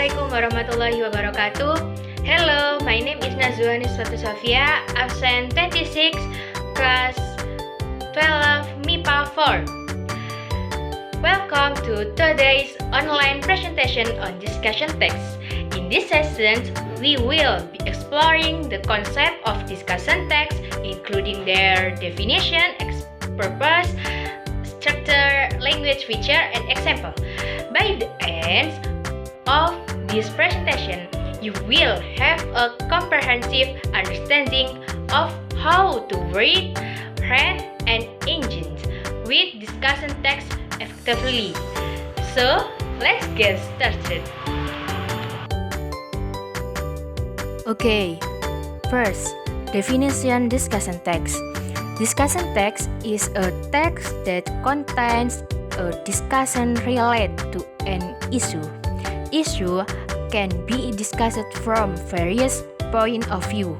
Assalamualaikum warahmatullahi wabarakatuh. Hello, my name is Nazwa Niswatu Sofia, absen 26, class 12, MIPA 4. Welcome to today's online presentation on discussion text. In this session, we will be exploring the concept of discussion text, including their definition, purpose, structure, language feature, and example. By the end of this presentation, you will have a comprehensive understanding of how to read, write, and engage with discussion text effectively. So, let's get started. Okay, first, definition discussion text. Discussion text is a text that contains a discussion related to an issue. Issue can be discussed from various points of view.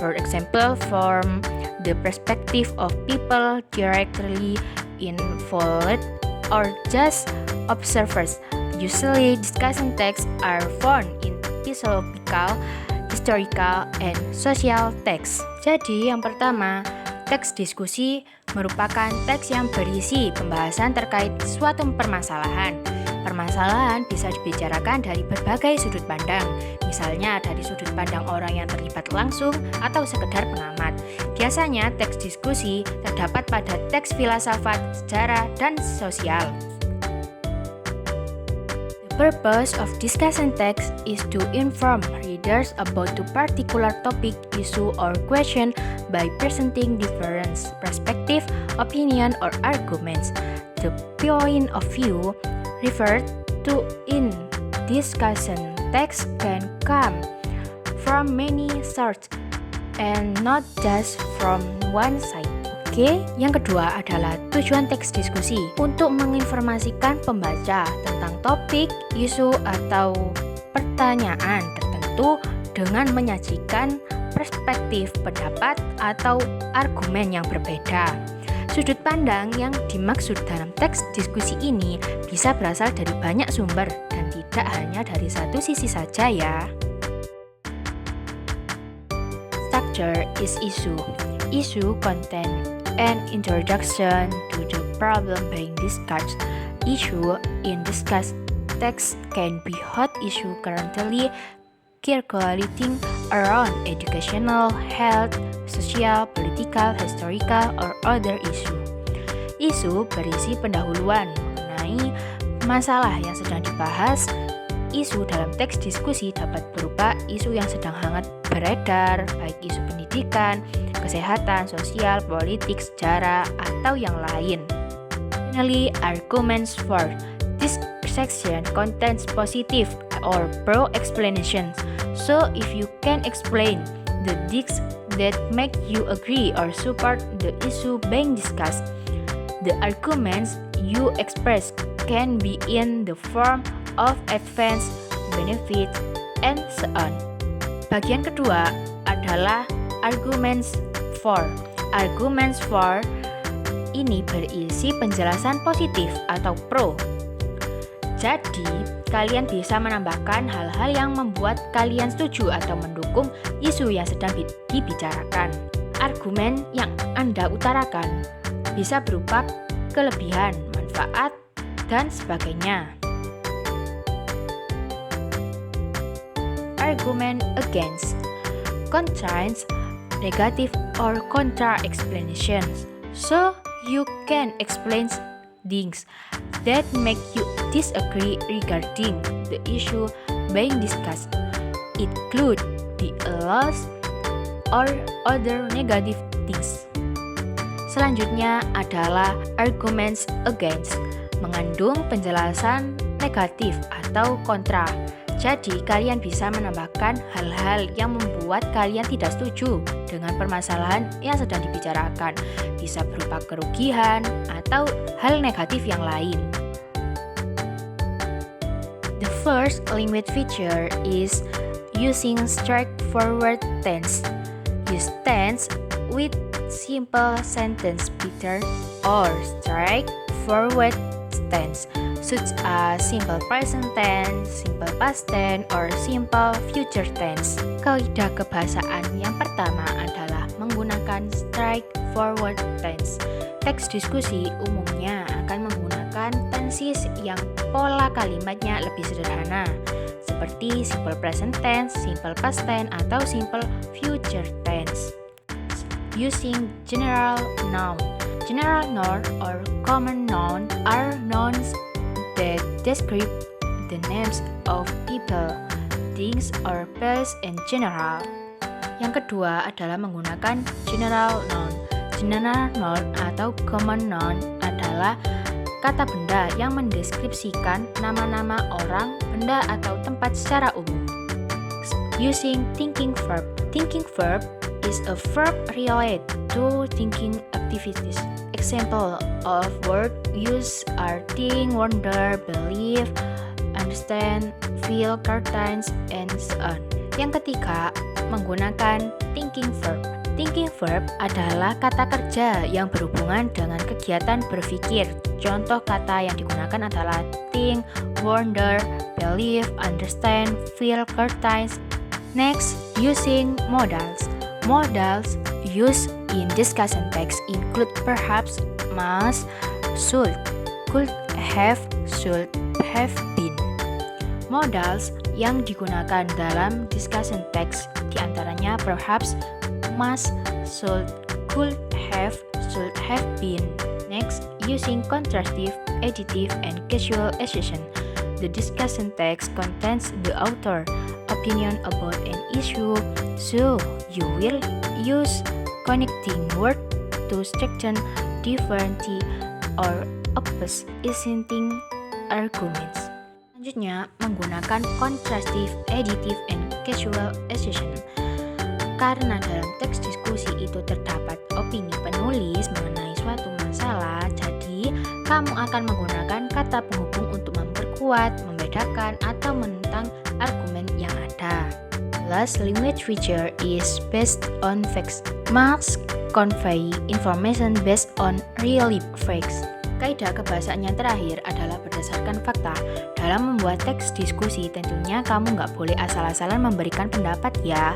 For example, from the perspective of people directly involved or just observers. Usually, discussion texts are found in philosophical, historical, and social texts. Jadi, yang pertama, teks diskusi merupakan teks yang berisi pembahasan terkait suatu permasalahan. Permasalahan bisa dibicarakan dari berbagai sudut pandang, misalnya dari sudut pandang orang yang terlibat langsung atau sekedar pengamat. Biasanya teks diskusi terdapat pada teks filsafat, sejarah, dan sosial. The purpose of discussion text is to inform readers about the particular topic, issue, or question by presenting different perspective, opinion, or arguments. The point of view referred to in discussion text can come from many sources and not just from one side. Oke, yang kedua adalah tujuan teks diskusi untuk menginformasikan pembaca tentang topik, isu, atau pertanyaan tertentu dengan menyajikan perspektif, pendapat, atau argumen yang berbeda. Sudut pandang yang dimaksud dalam teks diskusi ini bisa berasal dari banyak sumber dan tidak hanya dari satu sisi saja ya. Structure is issue. Issue contain an introduction to the problem being discussed. Issue in discussed text can be hot issue currently circulating around educational, health, social, political, historical, or other issue. Isu berisi pendahuluan mengenai masalah yang sedang dibahas. Isu dalam teks diskusi dapat berupa isu yang sedang hangat beredar, baik isu pendidikan, kesehatan, sosial, politik, sejarah, atau yang lain. Finally, arguments for this section contains positive or pro explanations. So, if you can explain the dicts that make you agree or support the issue being discussed, the arguments you express can be in the form of advance, benefit, and so on. Bagian kedua adalah arguments for. Arguments for ini berisi penjelasan positif atau pro. Jadi, kalian bisa menambahkan hal-hal yang membuat kalian setuju atau mendukung isu yang sedang dibicarakan. Argumen yang Anda utarakan bisa berupa kelebihan, manfaat, dan sebagainya. Argument against contains negative or contra explanations. So, you can explain things that make you disagree regarding the issue being discussed. It could be a loss or other negative things. Selanjutnya adalah arguments against, mengandung penjelasan negatif atau kontra. Jadi, kalian bisa menambahkan hal-hal yang membuat kalian tidak setuju dengan permasalahan yang sedang dibicarakan. Bisa berupa kerugian atau hal negatif yang lain. The first language feature is using straightforward tense. Use tense with simple sentence pattern or straightforward tense. such as simple present tense, simple past tense, or simple future tense. Kaidah kebahasaan yang pertama adalah menggunakan straightforward tense. Teks diskusi umumnya akan menggunakan tenses yang pola kalimatnya lebih sederhana, seperti simple present tense, simple past tense, atau simple future tense. Using general noun. General noun or common noun are nouns that describe the names of people, things, or place in general. Yang kedua adalah menggunakan general noun. General noun atau common noun adalah kata benda yang mendeskripsikan nama-nama orang, benda, atau tempat secara umum. Using thinking verb. Thinking verb is a verb related to thinking activities. Example of word use are think, wonder, believe, understand, feel, curtains, and so on. Yang ketiga, menggunakan thinking verb. Thinking verb adalah kata kerja yang berhubungan dengan kegiatan berpikir. Contoh kata yang digunakan adalah think, wonder, believe, understand, feel, curtains. Next, using modals. Modals used in discussion text include perhaps, must, should, could have, should have been. Modals yang digunakan dalam discussion text diantaranya perhaps, must, should, could have, should have been. Next, using contrastive, adjective, and casual assertion. The discussion text contains the author opinion about an issue, so you will use connecting word to strengthen different or opposing arguments. Selanjutnya, menggunakan contrastive, adjective, and casual assertion. Karena dalam teks diskusi itu terdapat opini penulis mengenai suatu masalah, jadi kamu akan menggunakan kata penghubung untuk memperkuat, membedakan, atau menentang argumen yang ada. Last language feature is based on facts. Must convey information based on real facts. Kaidah kebahasaan yang terakhir adalah berdasarkan fakta. Dalam membuat teks diskusi, tentunya kamu nggak boleh asal-asalan memberikan pendapat ya.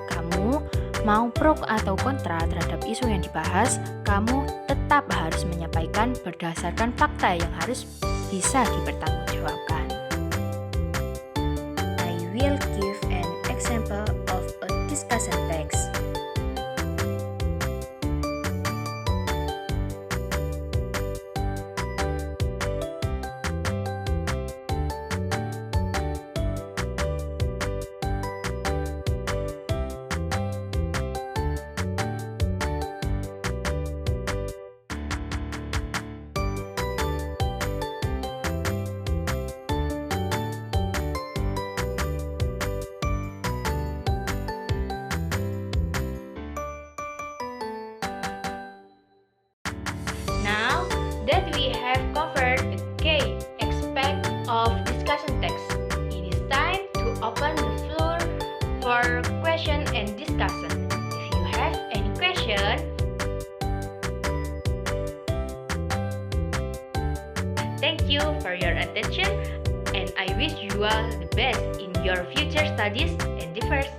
Kamu mau pro atau kontra terhadap isu yang dibahas, kamu tetap harus menyampaikan berdasarkan fakta yang harus bisa dipertanggungjawabkan. I will give an example of a discussion text. Now that we have covered the key aspect of discussion text, it is time to open the floor for question and discussion. If you have any question, thank you for your attention and I wish you all the best in your future studies and endeavors.